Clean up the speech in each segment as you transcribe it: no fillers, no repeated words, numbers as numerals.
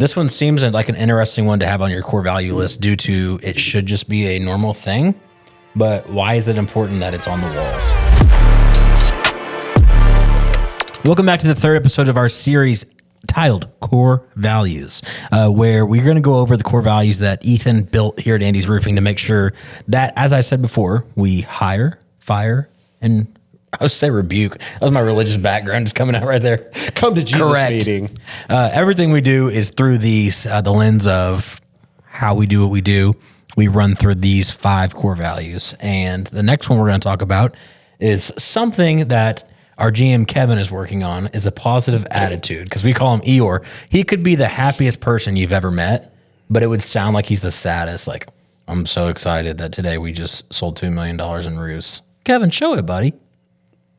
This one seems like an interesting one to have on your core value list due to it should just be a normal thing, but why is it important that it's on the walls? Welcome back to the third episode of our series titled Core Values, where we're going to go over the core values that Ethan built here at Andy's Roofing to make sure that, as I said before, we hire, fire, and I would say rebuke. That was my religious background just coming out right there. Come to Jesus meeting. Everything we do is through these, the lens of how we do what we do. We run through these 5 core values. And the next one we're going to talk about is something that our GM Kevin is working on, is a positive attitude, because we call him Eeyore. He could be the happiest person you've ever met, but it would sound like he's the saddest. Like, I'm so excited that today we just sold $2 million in roofs. Kevin, show it, buddy.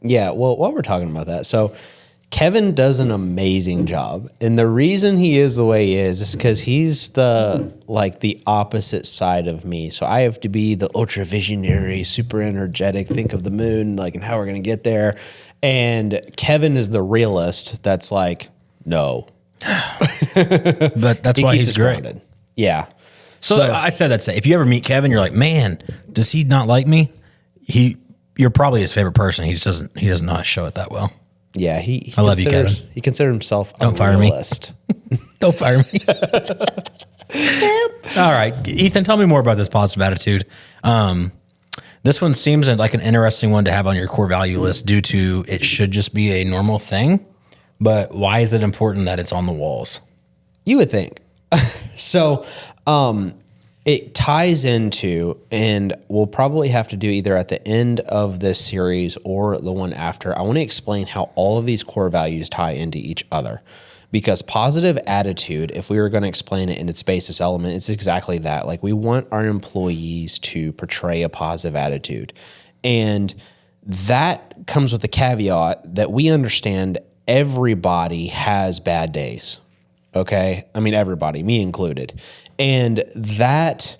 Yeah, well, while we're talking about that, so Kevin does an amazing job. And the reason he is the way he is because he's the opposite side of me. So I have to be the ultra visionary, super energetic, think of the moon, and how we're going to get there. And Kevin is the realist that's like, no. But that's why he's great. Grounded. Yeah. So I said that to say, if you ever meet Kevin, you're like, man, does he not like me? You're probably his favorite person. He doesn't know how to show it that well. Yeah, I love you, Kevin. He considers himself Don't fire realist. Me. Don't fire me. All right, Ethan, tell me more about this positive attitude. This one seems like an interesting one to have on your core value list due to it should just be a normal thing, but why is it important that it's on the walls? You would think. So, it ties into, and we'll probably have to do either at the end of this series or the one after. I want to explain how all of these core values tie into each other. Because positive attitude, if we were going to explain it in its basis element, it's exactly that. We want our employees to portray a positive attitude. And that comes with the caveat that we understand everybody has bad days. Okay? I mean, everybody, me included. And that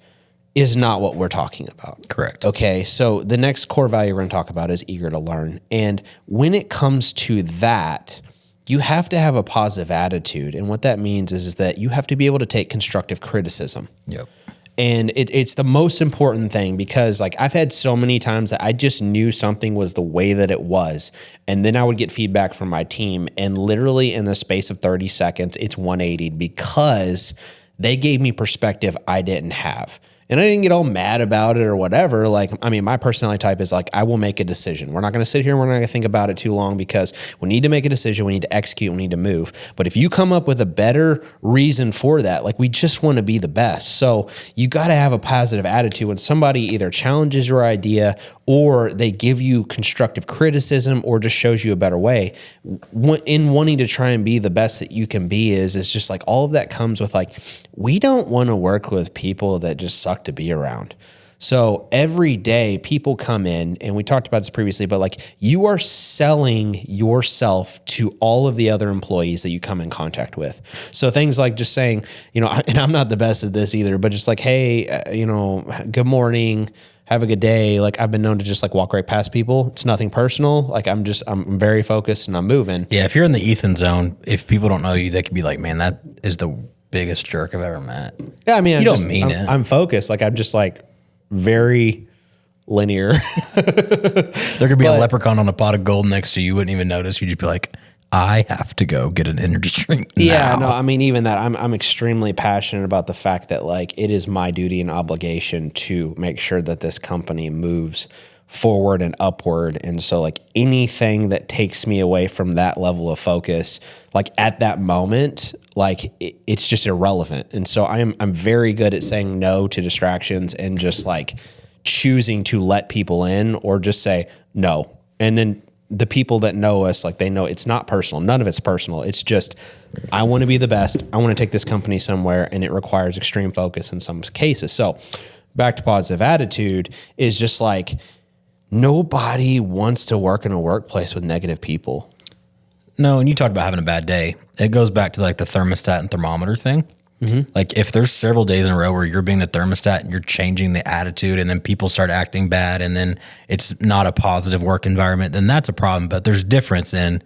is not what we're talking about. Correct. Okay, so the next core value we're going to talk about is eager to learn. And when it comes to that, you have to have a positive attitude. And what that means is that you have to be able to take constructive criticism. Yep. And it's the most important thing because I've had so many times that I just knew something was the way that it was. And then I would get feedback from my team. And literally in the space of 30 seconds, it's 180 because they gave me perspective I didn't have. And I didn't get all mad about it or whatever. My personality type is I will make a decision. We're not going to sit here and we're not going to think about it too long because we need to make a decision. We need to execute. We need to move. But if you come up with a better reason for that, we just want to be the best. So you got to have a positive attitude when somebody either challenges your idea or they give you constructive criticism or just shows you a better way. In wanting to try and be the best that you can be is just all of that comes with we don't want to work with people that just suck to be around. So every day people come in, and we talked about this previously, but you are selling yourself to all of the other employees that you come in contact with. So things like just saying, and I'm not the best at this either, but just hey, good morning, have a good day. I've been known to just walk right past people. It's nothing personal. I'm very focused and I'm moving. Yeah. If you're in the Ethan zone, if people don't know you, they could be like, man, that is the biggest jerk I've ever met. Yeah. I mean, you don't mean it. I'm focused. I'm just very linear. There could be a leprechaun on a pot of gold next to you. You wouldn't even notice. You'd just be like, I have to go get an energy drink now. Yeah, no, I mean, even that, I'm extremely passionate about the fact that it is my duty and obligation to make sure that this company moves forward and upward. And so anything that takes me away from that level of focus, at that moment, it's just irrelevant. And so I'm very good at saying no to distractions and just choosing to let people in or just say no. And then the people that know us, they know it's not personal. None of it's personal. It's just, I want to be the best. I want to take this company somewhere, and it requires extreme focus in some cases. So back to positive attitude is just nobody wants to work in a workplace with negative people. No, and you talked about having a bad day. It goes back to the thermostat and thermometer thing. Mm-hmm. If there's several days in a row where you're being the thermostat and you're changing the attitude and then people start acting bad and then it's not a positive work environment, then that's a problem. But there's difference in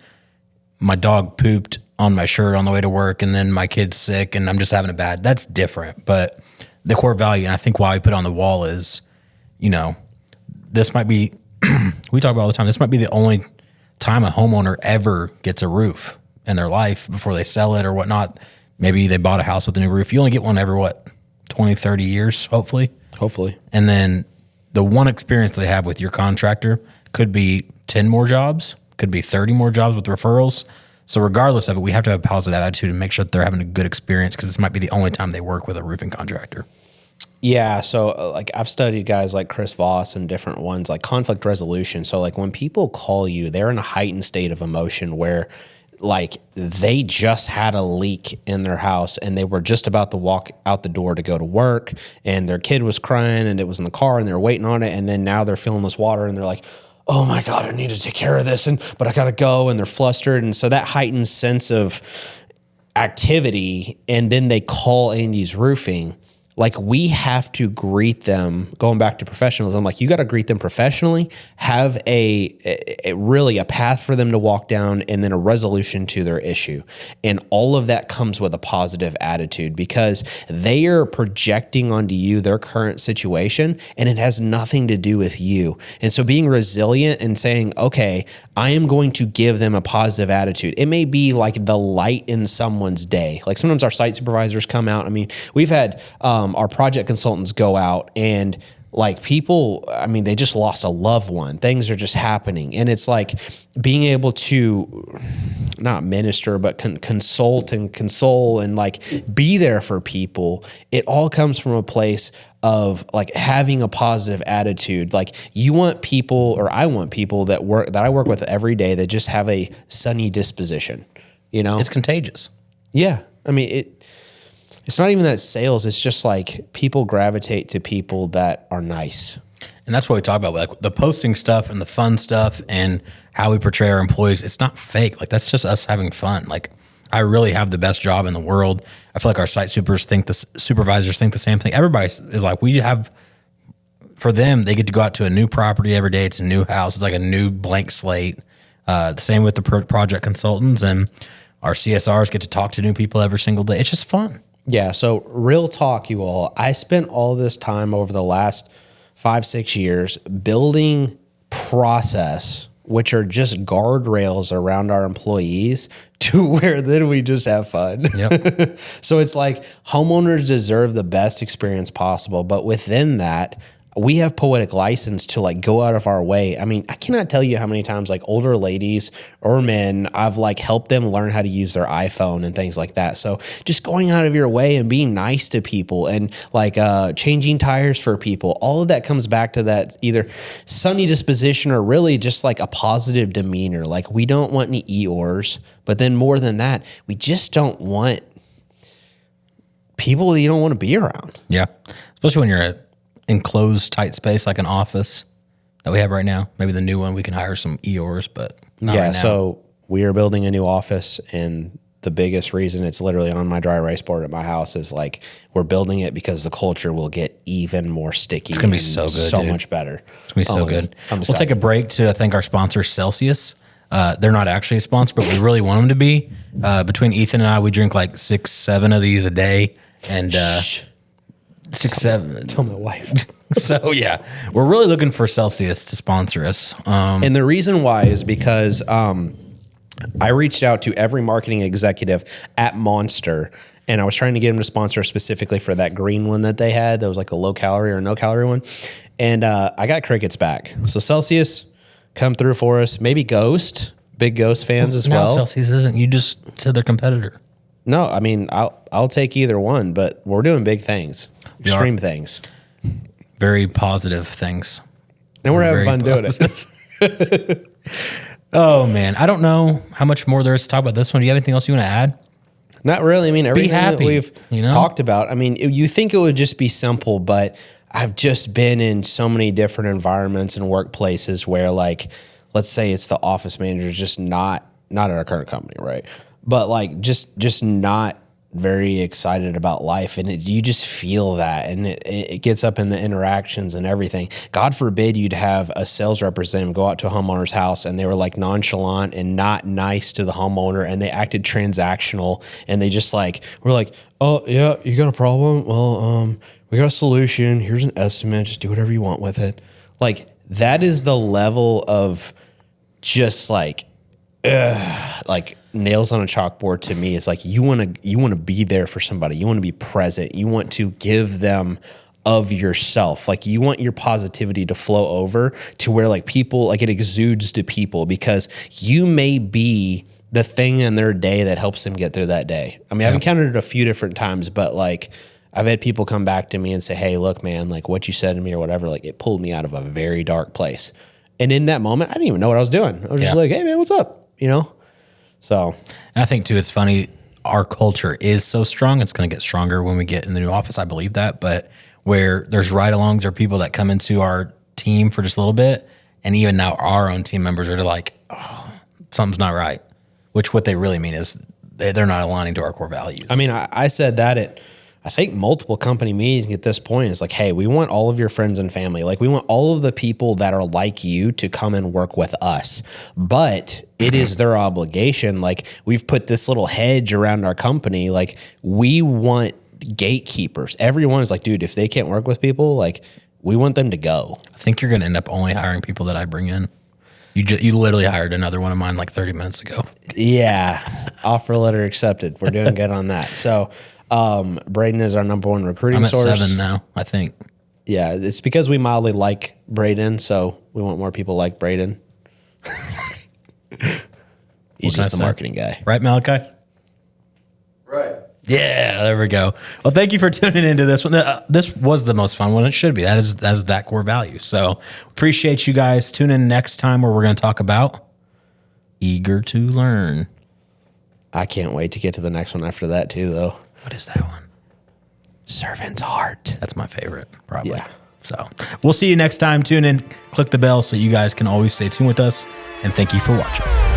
my dog pooped on my shirt on the way to work, and then my kid's sick and I'm just having a bad, that's different. But the core value, and I think why we put it on the wall is, this might be, we talk about all the time, this might be the only time a homeowner ever gets a roof in their life before they sell it or whatnot. Maybe they bought a house with a new roof. You only get one every 20, 30 years, hopefully. And then the one experience they have with your contractor could be 10 more jobs, could be 30 more jobs with referrals. So regardless of it, we have to have a positive attitude and make sure that they're having a good experience, because this might be the only time they work with a roofing contractor. Yeah. So like I've studied guys like Chris Voss and different ones, like conflict resolution. So like when people call you, they're in a heightened state of emotion where like they just had a leak in their house and they were just about to walk out the door to go to work, and their kid was crying and it was in the car and they were waiting on it. And then now they're filling this water and they're like, oh my God, I need to take care of this, but I gotta go, and they're flustered. And so that heightened sense of activity, and then they call Andy's Roofing. Like we have to greet them, going back to professionalism, like you got to greet them professionally, have a really a path for them to walk down, and then a resolution to their issue. And all of that comes with a positive attitude, because they are projecting onto you their current situation and it has nothing to do with you. And so being resilient and saying, okay, I am going to give them a positive attitude. It may be like the light in someone's day. Like sometimes our site supervisors come out. I mean, we've had, our project consultants go out, and like people, I mean, they just lost a loved one. Things are just happening. And it's like being able to not minister, but consult and console and like be there for people. It all comes from a place of like having a positive attitude. Like you want people, or I want people that I work with every day that just have a sunny disposition, It's contagious. Yeah. I mean, it's not even that sales. It's just like people gravitate to people that are nice. And that's what we talk about, like the posting stuff and the fun stuff and how we portray our employees. It's not fake. Like that's just us having fun. Like I really have the best job in the world. I feel like our site supervisors think the same thing. Everybody is like, for them, they get to go out to a new property every day. It's a new house. It's like a new blank slate. The same with the project consultants, and our CSRs get to talk to new people every single day. It's just fun. Yeah. So real talk, you all, I spent all this time over the last 5-6 years building process, which are just guardrails around our employees, to where then we just have fun. Yep. So it's like homeowners deserve the best experience possible. But within that, we have poetic license to like go out of our way. I mean, I cannot tell you how many times like older ladies or men, I've like helped them learn how to use their iPhone and things like that. So just going out of your way and being nice to people and like changing tires for people, all of that comes back to that either sunny disposition or really just like a positive demeanor. Like we don't want any Eeyores, but then more than that, we just don't want people that you don't want to be around. Yeah. Especially when you're at enclosed tight space like an office that we have right now. Maybe the new one we can hire some Eeyores, but not right now. So we are building a new office, and the biggest reason it's literally on my dry erase board at my house is like we're building it because the culture will get even more sticky. It's gonna be so good, so dude. Much better. It's gonna be so good. We'll take a break to thank our sponsor, Celsius. They're not actually a sponsor, but we really want them to be. Between Ethan and I, we drink like 6-7 of these a day, and 6-7. Tell my wife. So yeah, we're really looking for Celsius to sponsor us. And the reason why is because I reached out to every marketing executive at Monster, and I was trying to get them to sponsor specifically for that green one that they had. That was like the low calorie or no calorie one. And I got crickets back. So Celsius, come through for us. Maybe Ghost, big Ghost fans as well. Celsius isn't. You just said their competitor. No, I mean, I'll take either one, but we're doing big things, extreme things. Very positive things. And we're having fun doing it. Oh, man. I don't know how much more there is to talk about this one. Do you have anything else you want to add? Not really. I mean, everything that we've talked about, I mean, you think it would just be simple, but I've just been in so many different environments and workplaces where, like, let's say it's the office manager, just not at our current company, right? But like just not very excited about life, and you just feel that, and it gets up in the interactions and everything. God forbid you'd have a sales representative go out to a homeowner's house and they were like nonchalant and not nice to the homeowner, and they acted transactional, and they just like were like, oh yeah, you got a problem? Well, we got a solution. Here's an estimate. Just do whatever you want with it. Like, that is the level of just like nails on a chalkboard to me. It's like you want to be there for somebody. You want to be present. You want to give them of yourself. Like, you want your positivity to flow over to where like people, like it exudes to people, because you may be the thing in their day that helps them get through that day. I mean, I've encountered it a few different times, but like I've had people come back to me and say, hey, look, man, like what you said to me or whatever, like it pulled me out of a very dark place. And in that moment, I didn't even know what I was doing. I was just like, hey man, what's up? You know? So, and I think too, it's funny. Our culture is so strong. It's going to get stronger when we get in the new office. I believe that, but where there's ride-alongs, there are people that come into our team for just a little bit, and even now our own team members are like, oh, something's not right. Which what they really mean is they're not aligning to our core values. I mean, I said that at, I think, multiple company meetings at this point. It's like, hey, we want all of your friends and family. Like, we want all of the people that are like you to come and work with us. But it is their obligation. Like, we've put this little hedge around our company. Like, we want gatekeepers. Everyone is like, dude, if they can't work with people, like, we want them to go. I think you're going to end up only hiring people that I bring in. You literally hired another one of mine like 30 minutes ago. Yeah. Offer letter accepted. We're doing good on that. So, Braden is our number one recruiting source. I'm at 7 now, I think. Yeah, it's because we mildly like Braden, so we want more people like Braden. He's just the marketing guy. Right, Malachi? Right. Yeah, there we go. Well, thank you for tuning into this one. This was the most fun one. It should be. That is that core value. So appreciate you guys. Tune in next time where we're going to talk about eager to learn. I can't wait to get to the next one after that too, though. What is that one? Servant's heart. That's my favorite, probably. Yeah. So we'll see you next time. Tune in, click the bell so you guys can always stay tuned with us. And thank you for watching.